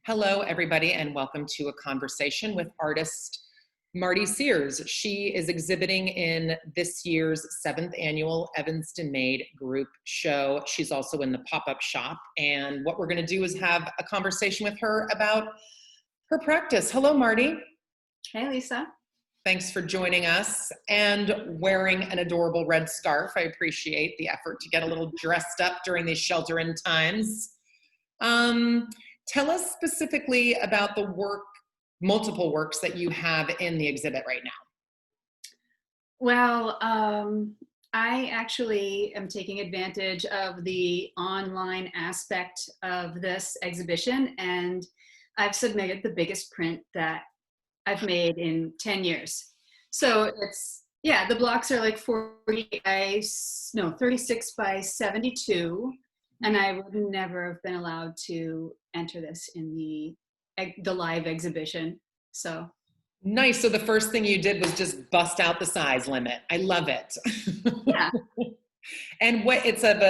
Hello, everybody, and welcome to a conversation with artist Mardy Sears. She is exhibiting in this year's 7th annual Evanston Made Group Show. She's also in the pop-up shop, and what we're going to do is have a conversation with her about her practice. Hello, Mardy. Hey, Lisa. Thanks for joining us and wearing an adorable red scarf. I appreciate the effort to get a little dressed up during these shelter-in times. Tell us specifically about the multiple works that you have in the exhibit right now. Well, I actually am taking advantage of the online aspect of this exhibition, and I've submitted the biggest print that I've made in 10 years. So the blocks are like 36 by 72. And I would never have been allowed to enter this in the live exhibition. So nice. So the first thing you did was just bust out the size limit. I love it. Yeah. And what is it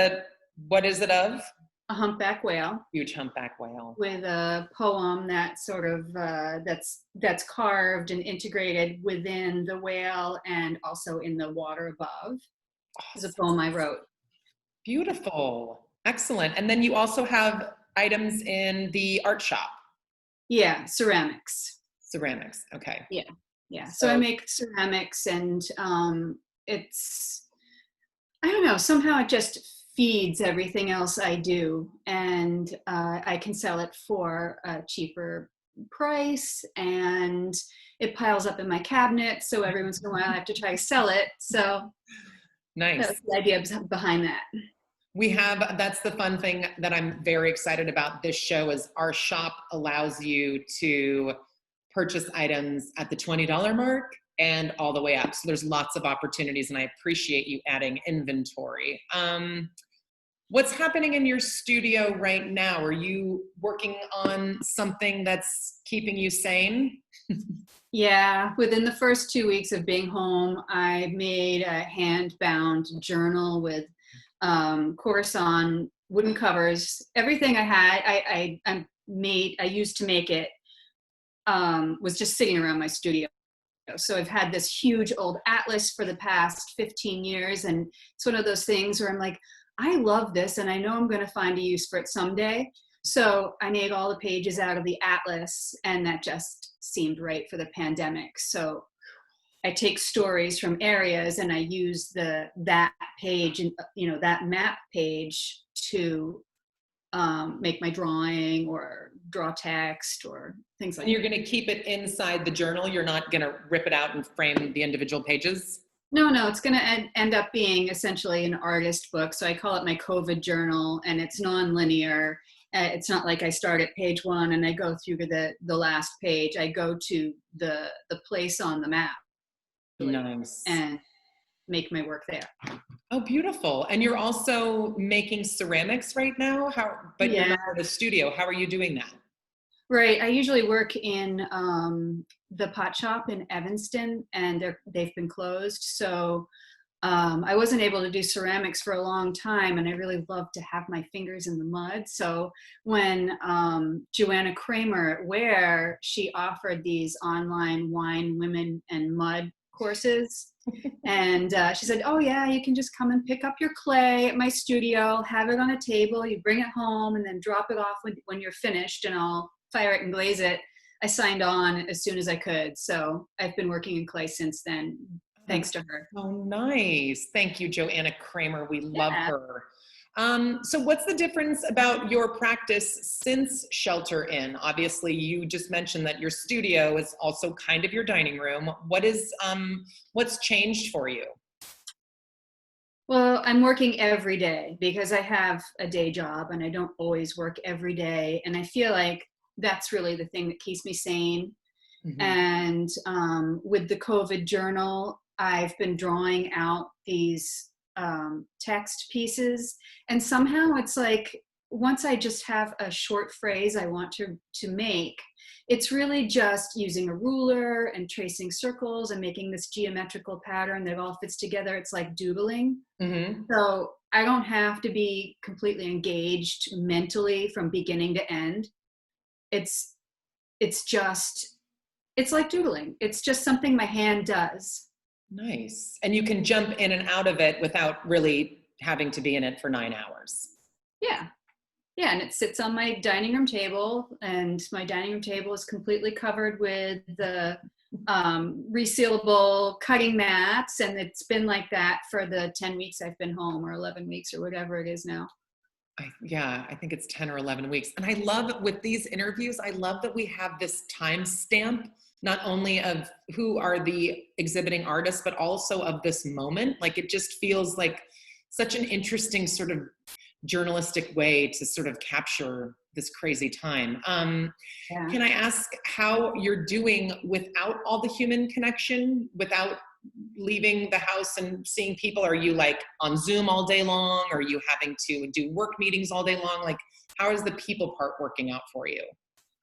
of? A humpback whale. Huge humpback whale. With a poem that sort of that's carved and integrated within the whale and also in the water above. It's a poem I wrote. Beautiful. Excellent. And then you also have items in the art shop. Yeah, ceramics. Ceramics. Okay. Yeah. So I make ceramics, and I don't know, somehow it just feeds everything else I do, and I can sell it for a cheaper price, and it piles up in my cabinet. So every once in a while I have to try to sell it. So nice. That's the idea behind that. That's the fun thing that I'm very excited about this show is our shop allows you to purchase items at the $20 mark and all the way up. So there's lots of opportunities, and I appreciate you adding inventory. What's happening in your studio right now? Are you working on something that's keeping you sane? Yeah, within the first 2 weeks of being home, I made a hand-bound journal with Coruscant wooden covers. Everything I had, I used to make it, was just sitting around my studio. So I've had this huge old atlas for the past 15 years, and it's one of those things where I'm like, I love this, and I know I'm going to find a use for it someday. So I made all the pages out of the atlas, and that just seemed right for the pandemic. So I take stories from areas, and I use that page and that map page to make my drawing or draw text or things like that. And you're going to keep it inside the journal? You're not going to rip it out and frame the individual pages? No, it's going to end up being essentially an artist book. So I call it my COVID journal, and it's non-linear. It's not like I start at page 1 and I go through to the last page. I go to the place on the map. Nice. And make my work there. Oh, beautiful. And you're also making ceramics right now? But you're not in a studio. How are you doing that? Right. I usually work in the pot shop in Evanston, and they've been closed. So I wasn't able to do ceramics for a long time, and I really love to have my fingers in the mud. So when Joanna Kramer at Ware, she offered these online wine, women, and mud courses. And she said, oh yeah, you can just come and pick up your clay at my studio, have it on a table, you bring it home, and then drop it off when you're finished, and I'll fire it and glaze it. I signed on as soon as I could. So I've been working in clay since then, thanks to her. Oh, nice. Thank you, Joanna Kramer. We love her. So what's the difference about your practice since shelter in? Obviously, you just mentioned that your studio is also kind of your dining room. What's changed for you? Well, I'm working every day because I have a day job, and I don't always work every day. And I feel like that's really the thing that keeps me sane. Mm-hmm. And with the COVID journal, I've been drawing out these text pieces, and somehow it's like once I just have a short phrase I want to make, it's really just using a ruler and tracing circles and making this geometrical pattern that all fits together. It's like doodling. Mm-hmm. So I don't have to be completely engaged mentally from beginning to end. it's just, it's like doodling. It's just something my hand does. Nice. And you can jump in and out of it without really having to be in it for 9 hours. Yeah. Yeah, and it sits on my dining room table, and my dining room table is completely covered with the resealable cutting mats, and it's been like that for the 10 weeks I've been home, or 11 weeks, or whatever it is now. I think it's 10 or 11 weeks. And I love with these interviews, I love that we have this time stamp, not only of who are the exhibiting artists, but also of this moment. Like it just feels like such an interesting sort of journalistic way to sort of capture this crazy time. Yeah. Can I ask how you're doing without all the human connection, without leaving the house and seeing people? Are you like on Zoom all day long? Are you having to do work meetings all day long? Like, how is the people part working out for you?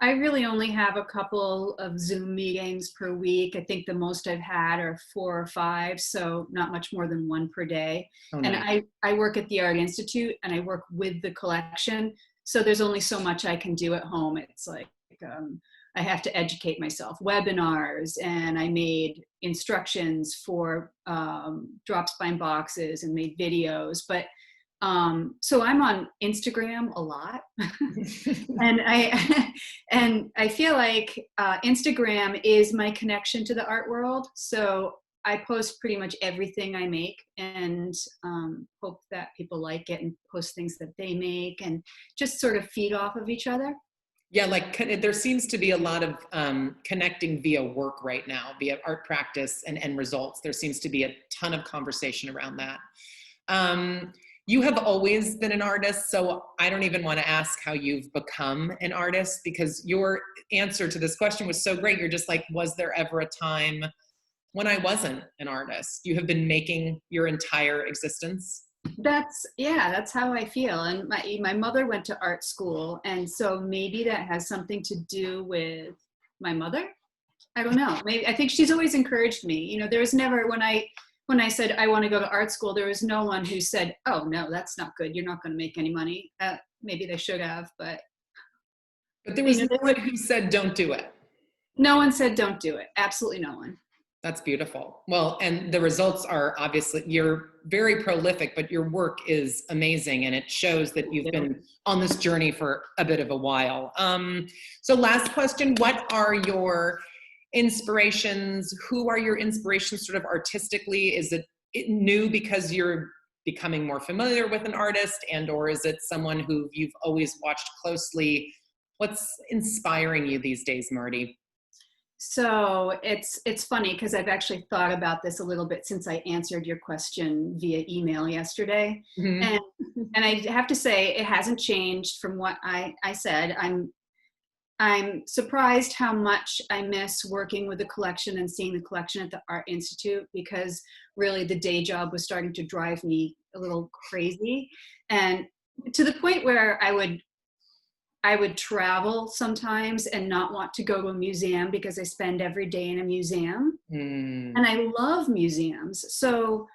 I really only have a couple of Zoom meetings per week. I think the most I've had are 4 or 5, so not much more than 1 per day. Oh, And nice. I work at the Art Institute, and I work with the collection, so there's only so much I can do at home. It's like I have to educate myself, webinars, and I made instructions for drop spine boxes and made videos. But so I'm on Instagram a lot. And I feel like Instagram is my connection to the art world. So I post pretty much everything I make, and hope that people like it and post things that they make, and just sort of feed off of each other. Yeah, like there seems to be a lot of connecting via work right now, via art practice and end results. There seems to be a ton of conversation around that. You have always been an artist, so I don't even want to ask how you've become an artist, because your answer to this question was so great. You're just like, was there ever a time when I wasn't an artist? You have been making your entire existence. That's how I feel. And my mother went to art school, and so maybe that has something to do with my mother. I don't know. Maybe I think she's always encouraged me. You know, there was never, when I said I want to go to art school, there was no one who said, "Oh no, that's not good. You're not going to make any money." Maybe they should have, but But there was you no know, one who said don't do it. no one said don't do it. Absolutely no one. That's beautiful. Well, and the results are obviously, you're very prolific, but your work is amazing. And it shows that you've been on this journey for a bit of a while. So last question, what are your inspirations? Who are your inspirations sort of artistically? Is it new because you're becoming more familiar with an artist, and or is it someone who you've always watched closely? What's inspiring you these days, Mardy? So it's funny because I've actually thought about this a little bit since I answered your question via email yesterday. Mm-hmm. And and I have to say it hasn't changed from what I said. I'm surprised how much I miss working with the collection and seeing the collection at the Art Institute, because really the day job was starting to drive me a little crazy. And to the point where I would travel sometimes and not want to go to a museum because I spend every day in a museum. Mm. And I love museums. So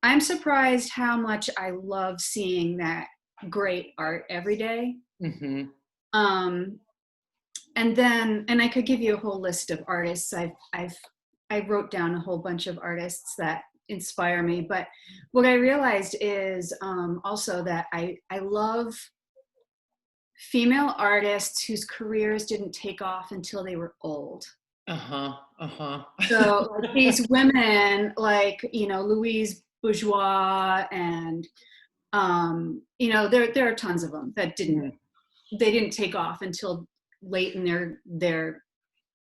I'm surprised how much I love seeing that great art every day. Mm-hmm. Um, and I could give you a whole list of artists. I wrote down a whole bunch of artists that inspire me. But what I realized is also that I love female artists whose careers didn't take off until they were old. Uh-huh. Uh-huh. So like these women, like, you know, Louise Bourgeois, and there are tons of them that they didn't take off until late in their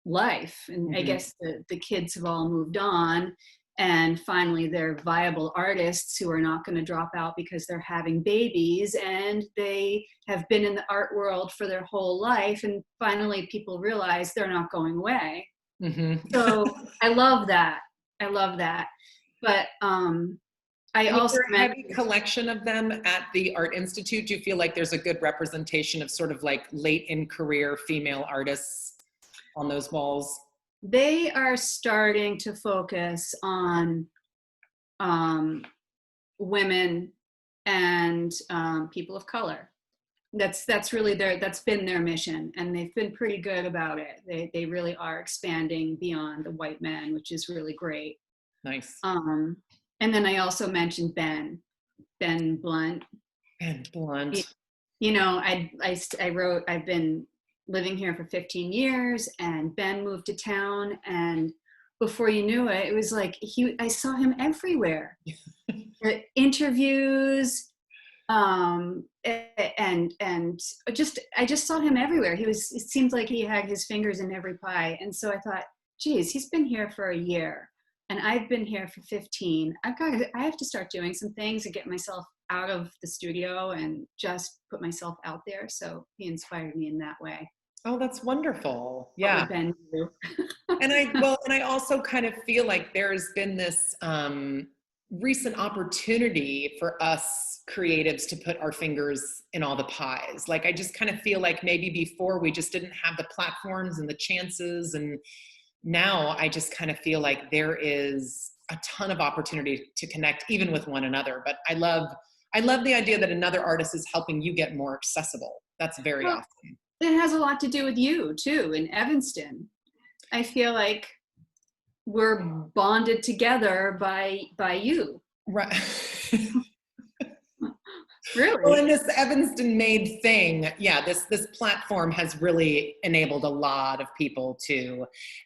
life. And I Mm-hmm. guess the kids have all moved on, and finally they're viable artists who are not going to drop out because they're having babies, and they have been in the art world for their whole life, and finally people realize they're not going away. Mm-hmm. So I love that. But I And is also there a meant heavy collection of them at the Art Institute? Do you feel like there's a good representation of sort of like late in career female artists on those walls? they are starting to focus on women and people of color. that's really that's been their mission, and they've been pretty good about it. They really are expanding beyond the white men, which is really great. Nice. And then I also mentioned Ben Blunt. Ben Blunt. You know, I wrote, I've been living here for 15 years, and Ben moved to town, and before you knew it, it was like I saw him everywhere. Interviews, and just I just saw him everywhere. It seemed like he had his fingers in every pie. And so I thought, geez, he's been here for a year and I've been here for 15. I have to start doing some things and get myself out of the studio and just put myself out there. So he inspired me in that way. Oh, that's wonderful. Yeah. What would Ben do? And I also kind of feel like there's been this recent opportunity for us creatives to put our fingers in all the pies. Like, I just kind of feel like maybe before we just didn't have the platforms and the chances. And now I just kind of feel like there is a ton of opportunity to connect even with one another. But I love the idea that another artist is helping you get more accessible. That's very awesome. It has a lot to do with you too in Evanston. I feel like we're bonded together by you. Right. Really? Well, in this Evanston Made thing, yeah, this platform has really enabled a lot of people to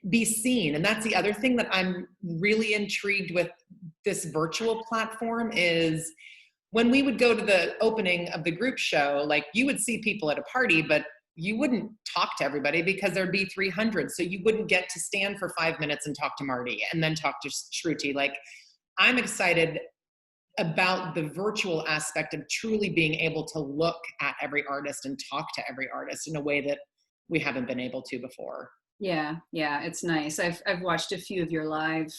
be seen. And that's the other thing that I'm really intrigued with this virtual platform is when we would go to the opening of the group show, like you would see people at a party, but you wouldn't talk to everybody because there'd be 300. So you wouldn't get to stand for 5 minutes and talk to Mardy and then talk to Shruti. Like, I'm excited about the virtual aspect of truly being able to look at every artist and talk to every artist in a way that we haven't been able to before. Yeah, it's nice. I've watched a few of your live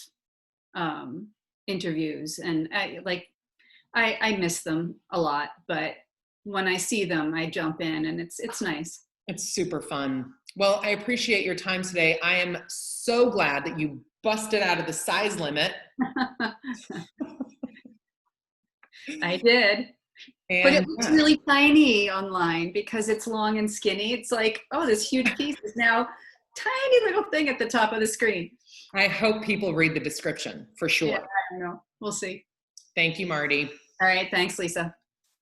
interviews, and I miss them a lot, but when I see them, I jump in, and it's nice. It's super fun. Well, I appreciate your time today. I am so glad that you busted out of the size limit. I did. And, but it looks really tiny online because it's long and skinny. It's like, oh, this huge piece is now tiny little thing at the top of the screen. I hope people read the description for sure. Yeah, I don't know. We'll see. Thank you, Mardy. All right. Thanks, Lisa.